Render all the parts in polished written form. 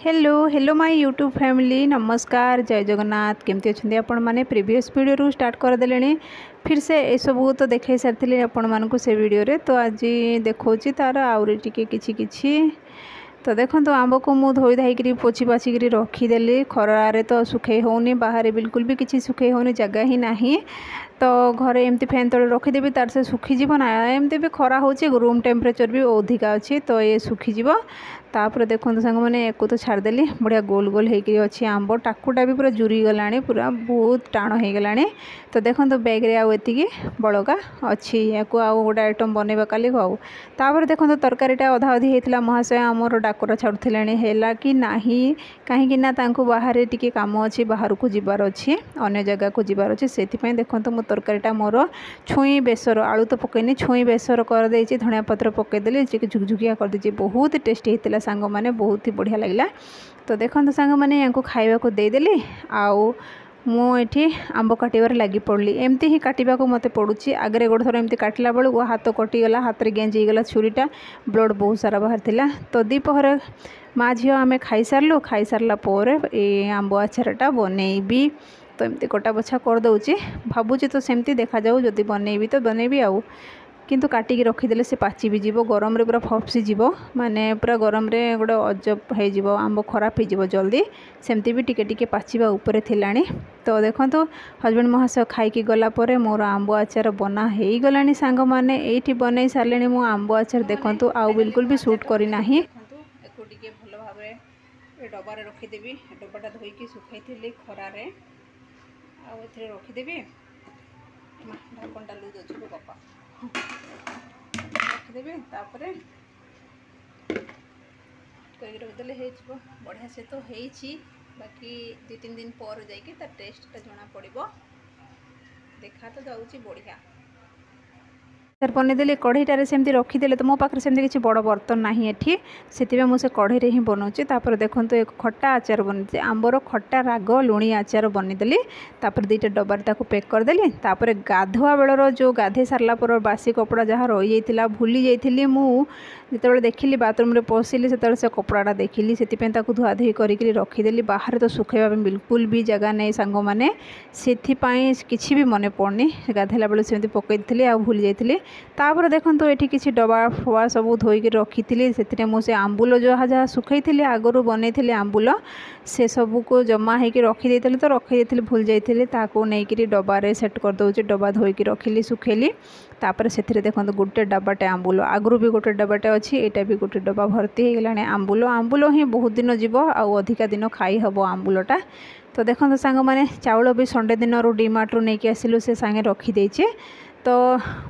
Hello hello my YouTube family नमस्कार जय जगन्नाथ केमती अच्छे आपण मैंने प्रीवियस वीडियो स्टार्ट करदे फिर से ये सब तो देखे सारी आपण मानक से वीडियो रे तो आज देखा तार आउरी टिके किछि तो देखो तो आंब को मुझे धोई धाई पोछि पाचिक रखीदेली खरारे तो सुखे होनी बाहर बिल्कुल भी किसी सुखे होनी जगह ही नहीं तो घरे एमती फैन तले रखीदेवी तार से सुखीज ना एमती भी खरा हो रूम टेम्परेचर भी अधिका अच्छी तो ये सुखीज तापर देखो सांग मैंने एक तो छाड़देली बढ़िया गोल गोल होकर अच्छी आंब टाकुटा भी पूरा जुरी गला पूरा बहुत टाण हो गला तो देखो तो बैग्रे आती बड़का अच्छी या गोटे आइटम बनवा काली खाऊ तापर देखो तो तरकारीटा अधा अधि होता महाशय आमर डाकरा छाड़ुले है कि नहीं कहीं बाहर टी कम अच्छी बाहर को जबार अच्छी अन्य जगह को जबार अच्छे से देखो मो तरकारीटा मोर छुई बेसर आलू तो पकईनी छुई बेसर करदे धनिया पत्र पकईदेली झुकझुकिया करदे बहुत टेस्टी होता सांग मैंने बहुत ही बढ़िया लगे तो देखो सांग मैंने या खावा को देदेली आउ मुझे आंब काटार लगी पड़ी एमती ही काटा को मत पड़ुची आगे गोटे थर एमती काटला बेलू हाथ कटिगला हाथ में गेंजीगला छुरीटा ब्लड बहुत सारा बाहर थिला तो दीपहर माँ झील आम खाई सारा ये आंब आचारटा बनईबी तो एमती कटा बछा करदे भावुची तो सेमती देखा जाऊ जदि बनईबी तो बनईबी आउ किंतु काटिक रखीदे से पाची भी जीव गरम रे पूरा फपसी जीव माने पूरा गरम रे गोटे अजब हो आंब खराब हो जल्दी सेमती भी टिके टिके पाचिबा ऊपर थिलानी तो देखो हजबैंड महाशय खाई गला पर मोर आंब आचार बना हो गलानी सांग मैंने ये बनई सारे मो आंब आचार देखो आउ बिल्कुल भी सुट करना भल भाव डबार रखीदेवी डबाटा धोईकी सुखाई खरारे आउ रखीदेवी ढाकनटा लुज अच्छे बापा रखीदेवी तापर रखीदेले बढ़िया से तो होती बाकी 2-3 दिन पर जाइए तार टेस्टा जना पड़ो देखा तो जाऊँगी बढ़िया बनीदेली कढ़ईटारे सेमती रखीदे तो मो पाखे सेमती किसी बड़ बर्तन ना ये से मुझे कढ़ई ही बनाऊँगी तापर देखो एक खट्टा आचार बनी आंबर खट्टा राग लुणी आचार बनीदेली तापर 2टा डबार ताको पैक करदेली तापर गाधुआ बेलर जो गाधे सारा पर बासी कपड़ा जहाँ रही जाता भूली जाइली मुझे देखिली बाथरूम पशिली से कपड़ाटा देखिली से धुआ धुई करके रखीदेली बाहर तो सुखेवा बिल्कुल भी जगह नहीं सांग मैंने से किसी भी मन पड़नी गाधेला बेलू सेमती पकई आ भूली जाइली तापर देखो ये किसी डबा फवा सब धोईक रखी से मुझे आंबुल जहाँ जहाँ सुखई आगुरी बनई आंबुल से सब को जमा हो रखी तो रखी भूल जाती नहीं डबारे सेट करदे डबा धोईक रखिली सुखेली तापर से देखो गोटे डबाटे आंबुल आगुरी भी गोटे डबाटे अच्छी यहाँ भी गोटे डबा भर्ती हो गला आंबुल आंबुल ही बहुत दिन जीव आउ अधिका दिन खाई हम आंबुलटा तो देखो सांग मैंने चाउल भी संडे दिन डीमार्ट नहीं आसिलु से सांगे रखीदे तो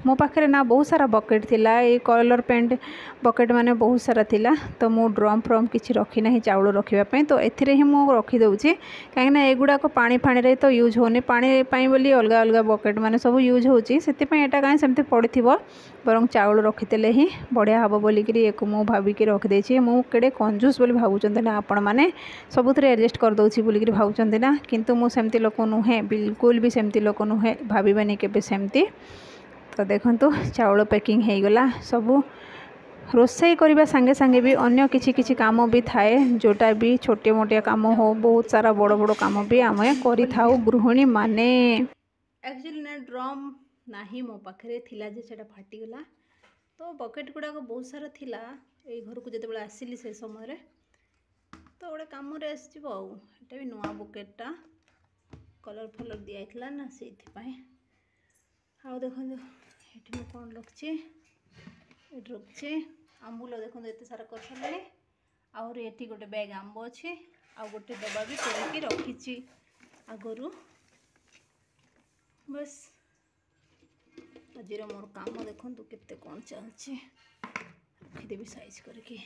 मो पाखे ना बहुत सारा बकेट थिला ये कलर पेंट बकेट माने बहुत सारा थिला तो मो ड्रम फ्रम किसी रखी ना चाउल रखापी तो एथिरे ही मु रखीदे कहीं एगुड़ाक पानी फाणी रे तो यूज होनी पानी बोली अलग अलग बकेट माने सब यूज होची से कहीं सेमती पड़ी बरं चाउल रखीदेले ही बढ़िया हम बोलिकी एक मु भाविक रखिदे मु केड़े कंजूस बोली भावुंट ना आपण मैंने सबुथ एडजस्ट करदे बोलिकी भावुंट ना किंतु मु सेमती लोक नुहे बिल्कुल भी सेमती लोक नुहे भाविबानी केबे सेमती तो देखो चाउल पैकिंग हो गला सबू रोसई करने सांगे सांगे भी अन्य किसी काम भी थाए जोटा भी छोटे मोटिया काम हो बहुत सारा बड़ बड़ काम भी आम कर गृहिणी माने एक्चुअली ना ड्रम नाही मो पाखे थिला जे सेटा फाटीगला तो बकेट गुड़ाक बहुत सारा थिला ये घर को जिते आसिली से समय तो गोटे कम आसटा भी नुआ बकेटा कलर फलर दिखाला ना से आउ देखो ये कौन रखी ये रखी आंबुल देखो ये सारा कर सारे आहुरी ये गोटे बैग आंब अच्छे आ गोटे डब्बा भी करके रखी आगु बस आज मोर काम देखो केते कौन चलती रखीदेवी साइज करके।